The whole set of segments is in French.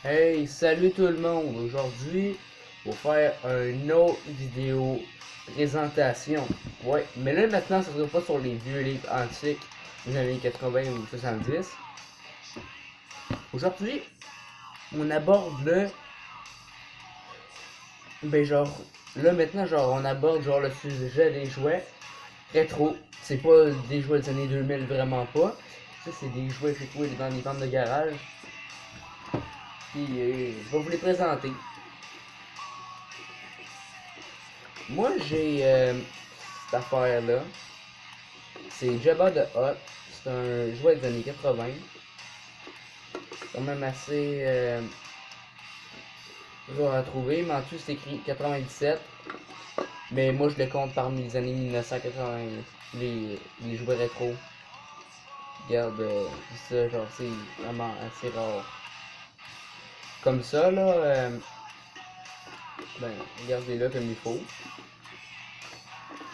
Hey, salut tout le monde! Aujourd'hui, on va faire une autre vidéo présentation. Ouais, mais là maintenant, ça sera pas sur les vieux livres antiques des années 80 ou 70. Aujourd'hui, on aborde ben genre, là maintenant, genre, on aborde genre le sujet des jouets rétro. C'est pas des jouets des années 2000, vraiment pas. Ça, c'est des jouets que j'ai trouvés dans les ventes de garage. Puis, je vais vous les présenter. Moi, j'ai cette affaire-là. C'est Jabba the Hutt. C'est un jouet des années 80. Quand même assez dur à trouver. Mais en dessous, c'est écrit 97. Mais moi, je le compte parmi les années 1980. Les jouets rétro. Regarde, ça, genre, c'est vraiment assez rare. Comme ça, là, ben, regardez-le comme il faut.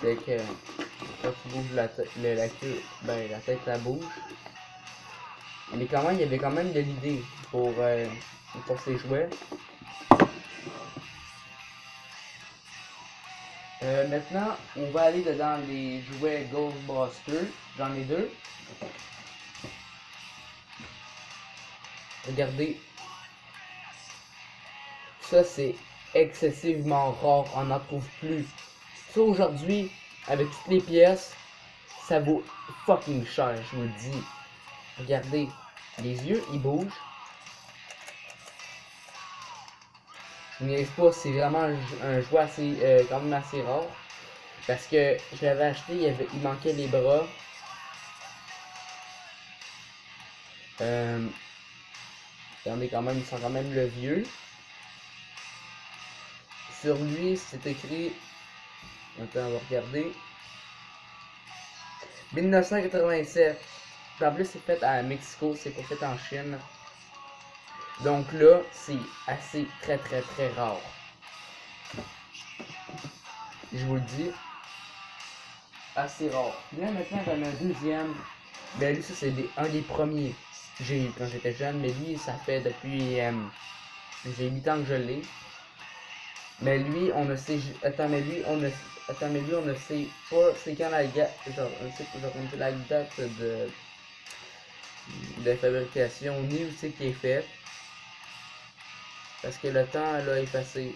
C'est que quand tu bouges la queue, ben, la tête la bouge. Mais quand même, il y avait quand même de l'idée pour ces jouets. Maintenant, on va aller dans les jouets Ghostbusters. J'en ai deux. Regardez, ça c'est excessivement rare, on n'en trouve plus. Ça aujourd'hui, avec toutes les pièces, ça vaut fucking cher, je vous le dis. Regardez, les yeux ils bougent. Je ne niaise pas, c'est vraiment un jouet assez, quand même assez rare. Parce que je l'avais acheté, il manquait les bras. Euh, Regardez quand même, ils sont quand même le vieux. Sur lui, c'est écrit. Attends, on va regarder. 1987. En plus, c'est fait à Mexico, c'est pas fait en Chine. Donc là, c'est assez très rare. Je vous le dis. Assez rare. Là, maintenant, j'en ai un deuxième. Ben lui, ça, c'est un des premiers que j'ai eu quand j'étais jeune. Mais lui, ça fait depuis. J'ai 8 ans que je l'ai. Mais lui, on ne sait. Attends, mais lui, on ne. Attends, mais lui, on ne sait pas c'est quand la date. Genre, on sait pas, genre, on sait la date de fabrication, ni où c'est qui est fait. Parce que le temps l'a effacé.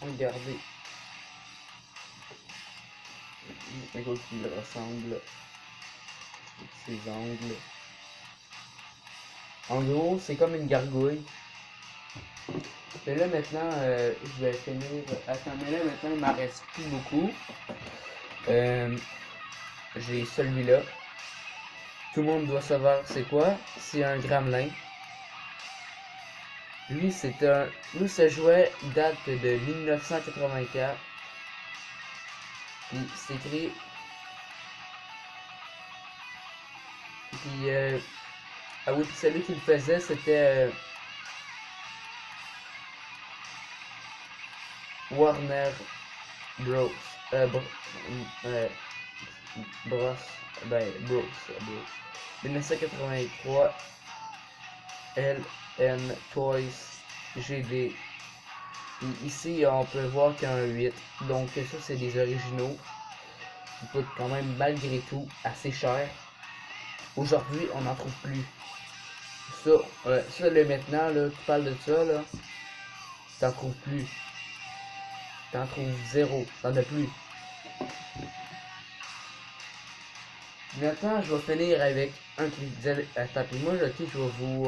Regardez. Écoute, il ressemble. Ses angles. En gros, c'est comme une gargouille. Mais là maintenant, je vais finir. Attends, mais là maintenant, il m'en reste plus beaucoup. Euh, j'ai celui-là. Tout le monde doit savoir c'est quoi. C'est un gremlin. Lui, c'est un. Nous, ce jouet date de 1984. Puis c'est écrit. Puis, ah oui, puis celui qui le faisait, c'était Warner Bros. Bros. Euh, Bros. Ben, Bros. 1983, LN Toys GD. Et ici, on peut voir qu'il y a un 8. Donc, ça, c'est des originaux qui coûtent quand même, malgré tout, assez cher. Aujourd'hui, on n'en trouve plus. Ça, ça, là, maintenant, là, tu parles de ça, là, t'en trouves plus. T'en trouves zéro. T'en as plus. Maintenant, je vais finir avec un qui disait. Attends, puis moi, ok, je vais vous.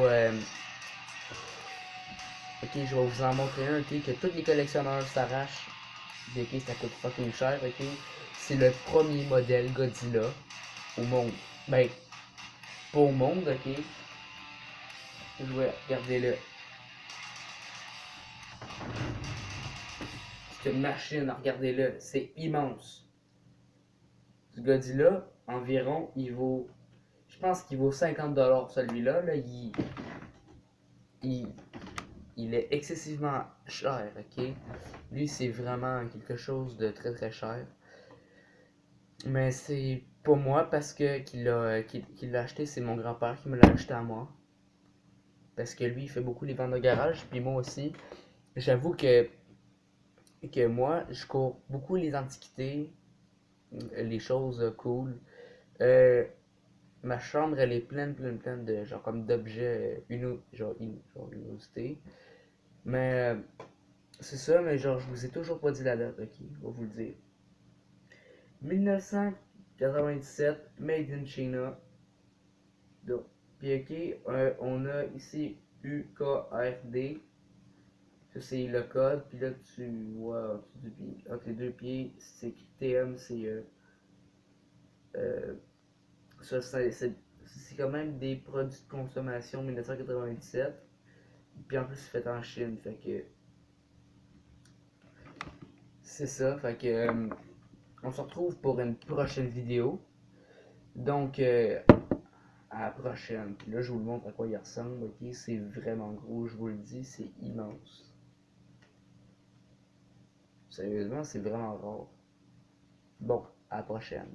Ok, je vais vous en montrer un, ok, que tous les collectionneurs s'arrachent. Ok, ça coûte fucking cher, ok. C'est le premier modèle Godzilla au monde. Ben, pas au monde, ok. Je vais regarder le. C'est une machine, regardez-le. C'est immense. Ce Godzilla, environ, il vaut. Je pense qu'il vaut 50$ celui-là. Là, il, il est excessivement cher, ok? Lui, c'est vraiment quelque chose de très cher. Mais c'est pas moi parce que qui l'a acheté, c'est mon grand-père qui me l'a acheté à moi. Parce que lui, il fait beaucoup les ventes de garage, puis moi aussi. J'avoue que moi, je cours beaucoup les antiquités, les choses cool. Euh, Ma chambre, elle est pleine de genre comme d'objets genre inusité. Mais c'est ça, mais genre, je vous ai toujours pas dit la date, ok? Je vais vous le dire. 1997, Made in China. Donc, puis ok, on a ici UKRD. Ça, c'est le code. Puis là, tu vois entre les deux pieds, c'est écrit TMCE. Euh, Ça, c'est quand même des produits de consommation 1997. Puis en plus, c'est fait en Chine. Fait que c'est ça. Fait que on se retrouve pour une prochaine vidéo. Donc, à la prochaine. Puis là, je vous le montre à quoi il ressemble. Ok, c'est vraiment gros, je vous le dis, c'est immense. Sérieusement, c'est vraiment rare. Bon, à la prochaine.